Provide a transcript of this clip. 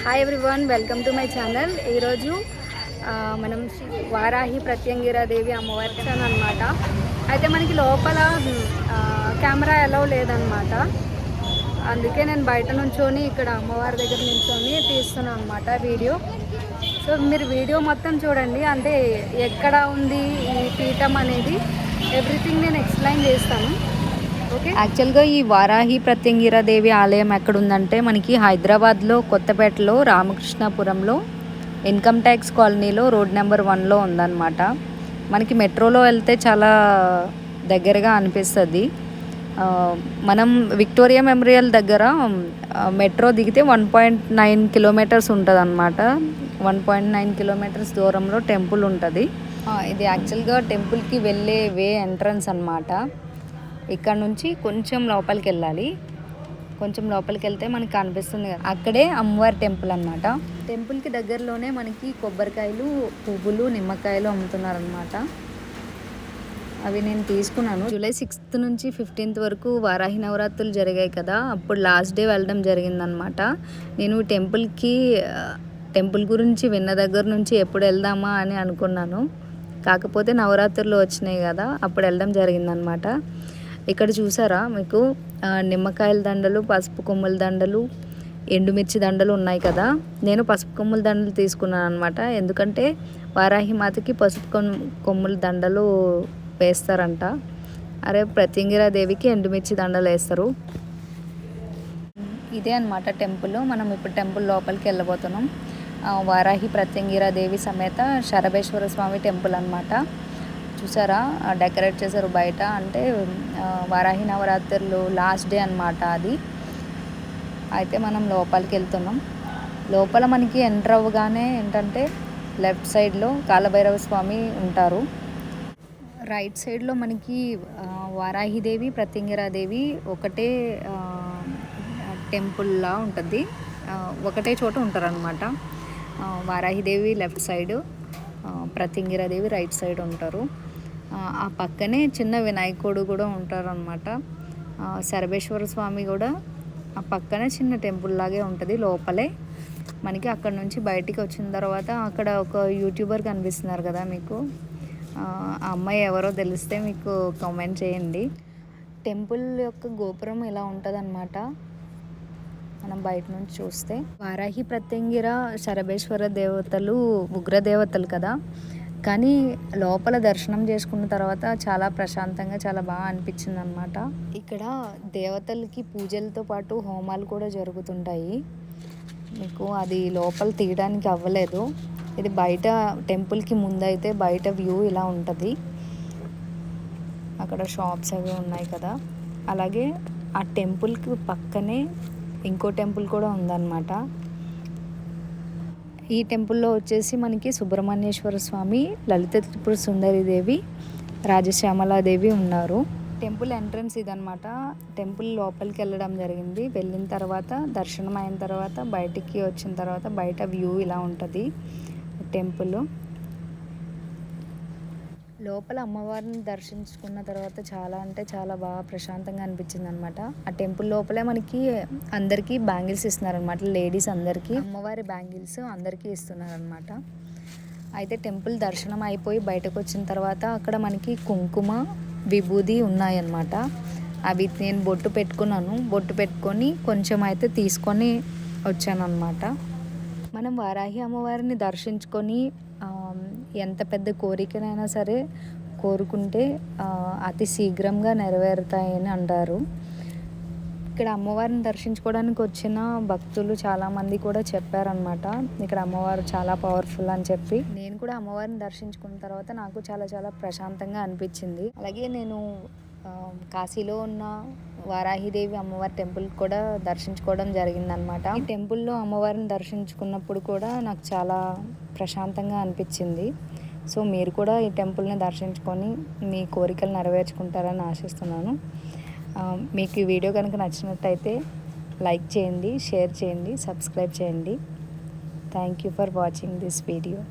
Hi everyone, welcome to my channel. ఈరోజు మనం వారాహి ప్రత్యంగిరాదేవి అమ్మవారి అనమాట. అయితే మనకి లోపల కెమెరా అలౌ లేదనమాట. అందుకే నేను బయట నుంచొని ఇక్కడ అమ్మవారి దగ్గర నుంచొని తీస్తున్నాను అనమాట వీడియో. సో మీరు వీడియో మొత్తం చూడండి, అంటే ఎక్కడ ఉంది ఈ పీఠం అనేది ఎవ్రీథింగ్ నేను ఎక్స్ప్లెయిన్ చేస్తాను. యాక్చువల్గా ఈ వారాహి ప్రత్యంగిరాదేవి ఆలయం ఎక్కడుందంటే మనకి హైదరాబాద్లో కొత్తపేటలో రామకృష్ణాపురంలో ఇన్కమ్ ట్యాక్స్ కాలనీలో రోడ్ నెంబర్ 1లో ఉందన్నమాట. మనకి మెట్రోలో వెళ్తే చాలా దగ్గరగా అనిపిస్తుంది. మనం విక్టోరియా మెమోరియల్ దగ్గర మెట్రో దిగితే 1.9 కిలోమీటర్స్ ఉంటుంది అనమాట. 1.9 కిలోమీటర్స్ దూరంలో టెంపుల్ ఉంటుంది. ఇది యాక్చువల్గా టెంపుల్కి వెళ్ళే వే ఎంట్రన్స్ అనమాట. ఇక్కడ నుంచి కొంచెం లోపలికి వెళ్ళాలి. కొంచెం లోపలికి వెళ్తే మనకి కనిపిస్తుంది కదా, అక్కడే అమ్మవారి టెంపుల్ అనమాట. టెంపుల్కి దగ్గరలోనే మనకి కొబ్బరికాయలు, పువ్వులు, నిమ్మకాయలు అమ్ముతున్నారనమాట. అవి నేను తీసుకున్నాను. జూలై 6th నుంచి 15th వరకు వారాహి నవరాత్రులు జరిగాయి కదా, అప్పుడు లాస్ట్ డే వెళ్ళడం జరిగిందనమాట. నేను టెంపుల్ గురించి విన్న దగ్గర నుంచి ఎప్పుడు వెళ్దామా అని అనుకున్నాను. కాకపోతే నవరాత్రులు వచ్చినాయి కదా, అప్పుడు వెళ్ళడం జరిగిందనమాట. ఇక్కడ చూసారా మీకు నిమ్మకాయల దండలు, పసుపు కొమ్ముల దండలు, ఎండుమిర్చి దండలు ఉన్నాయి కదా. నేను పసుపు కొమ్ముల దండలు తీసుకున్నాను అనమాట. ఎందుకంటే వారాహి మాతకి పసుపు కొమ్ముల దండలు వేస్తారంట. అరే ప్రత్యంగిరాదేవికి ఎండుమిర్చి దండలు వేస్తారు. ఇదే అనమాట టెంపుల్. మనం ఇప్పుడు టెంపుల్ లోపలికి వెళ్ళబోతున్నాం. వారాహి ప్రత్యంగిరాదేవి సమేత శరభేశ్వర స్వామి టెంపుల్ అనమాట. చూసారా డెకరేట్ చేశారు బయట. అంటే వారాహి నవరాత్రులు లాస్ట్ డే అనమాట అది. అయితే మనం లోపలికి వెళ్తున్నాం. లోపల మనకి ఎంటర్ అవ్వగానే ఏంటంటే లెఫ్ట్ సైడ్లో కాలభైరవ స్వామి ఉంటారు. రైట్ సైడ్లో మనకి వారాహిదేవి, ప్రత్యంగిరాదేవి ఒకటే టెంపుల్లా ఉంటుంది. ఒకటే చోట ఉంటారనమాట. Varahi Devi left side, Pratyangira Devi right side ఉంటారు. ఆ పక్కనే చిన్న వినాయకుడు కూడా ఉంటారనమాట. శరభేశ్వర స్వామి కూడా ఆ పక్కనే చిన్న టెంపుల్ లాగే ఉంటుంది లోపలే. మనకి అక్కడ నుంచి బయటికి వచ్చిన తర్వాత అక్కడ ఒక యూట్యూబర్ కనిపిస్తున్నారు కదా మీకు. ఆ అమ్మాయి ఎవరో తెలిస్తే మీకు కామెంట్ చేయండి. టెంపుల్ యొక్క గోపురం ఇలా ఉంటుంది అనమాట. మనం బయట నుంచి చూస్తే వారాహి, ప్రత్యంగిర, శరభేశ్వర దేవతలు ఉగ్రదేవతలు కదా, కానీ లోపల దర్శనం చేసుకున్న తర్వాత చాలా ప్రశాంతంగా, చాలా బాగా అనిపించింది అనమాట. ఇక్కడ దేవతలకి పూజలతో పాటు హోమాలు కూడా జరుగుతుంటాయి. మీకు అది లోపల తీయడానికి అవ్వలేదు. ఇది బయట టెంపుల్కి ముందైతే బయట వ్యూ ఇలా ఉంటుంది. అక్కడ షాప్స్ అవి ఉన్నాయి కదా. అలాగే ఆ టెంపుల్కి పక్కనే ఇంకో టెంపుల్ కూడా ఉందన్నమాట. ఈ టెంపుల్లో వచ్చేసి మనకి సుబ్రహ్మణ్యేశ్వర స్వామి, లలిత త్రిపుర సుందరిదేవి, రాజశ్యామలాదేవి ఉన్నారు. టెంపుల్ ఎంట్రన్స్ ఇదనమాట. టెంపుల్ లోపలికి వెళ్ళడం జరిగింది. వెళ్ళిన తర్వాత దర్శనం అయిన తర్వాత బయటికి వచ్చిన తర్వాత బయట వ్యూ ఇలా ఉంటుంది టెంపుల్. లోపల అమ్మవారిని దర్శించుకున్న తర్వాత చాలా అంటే చాలా బాగా ప్రశాంతంగా అనిపించింది అనమాట. ఆ టెంపుల్ లోపలే మనకి అందరికీ బ్యాంగిల్స్ ఇస్తున్నారనమాట. లేడీస్ అందరికీ అమ్మవారి బ్యాంగిల్స్ అందరికీ ఇస్తున్నారనమాట. అయితే టెంపుల్ దర్శనం అయిపోయి బయటకు వచ్చిన తర్వాత అక్కడ మనకి కుంకుమ, విభూది ఉన్నాయన్నమాట. అవి నేను బొట్టు పెట్టుకున్నాను. బొట్టు పెట్టుకొని కొంచెం అయితే తీసుకొని వచ్చాను అనమాట. మనం వారాహి అమ్మవారిని దర్శించుకొని ఎంత పెద్ద కోరికనైనా సరే కోరుకుంటే అతి శీఘ్రంగా నెరవేరుతాయని అంటారు. ఇక్కడ అమ్మవారిని దర్శించుకోవడానికి వచ్చిన భక్తులు చాలామంది కూడా చెప్పారనమాట, ఇక్కడ అమ్మవారు చాలా పవర్ఫుల్ అని చెప్పి. నేను కూడా అమ్మవారిని దర్శించుకున్న తర్వాత నాకు చాలా చాలా ప్రశాంతంగా అనిపించింది. అలాగే నేను కాశీలో ఉన్న వారాహిదేవి అమ్మవారి టెంపుల్ కూడా దర్శించుకోవడం జరిగిందనమాట. ఈ టెంపుల్లో అమ్మవారిని దర్శించుకున్నప్పుడు కూడా నాకు చాలా ప్రశాంతంగా అనిపించింది. సో మీరు కూడా ఈ టెంపుల్ని దర్శించుకొని మీ కోరికలు నెరవేర్చుకుంటారని ఆశిస్తున్నాను. మీకు ఈ వీడియో కనుక నచ్చినట్టయితే లైక్ చేయండి, షేర్ చేయండి, సబ్స్క్రైబ్ చేయండి. Thank you for watching this video.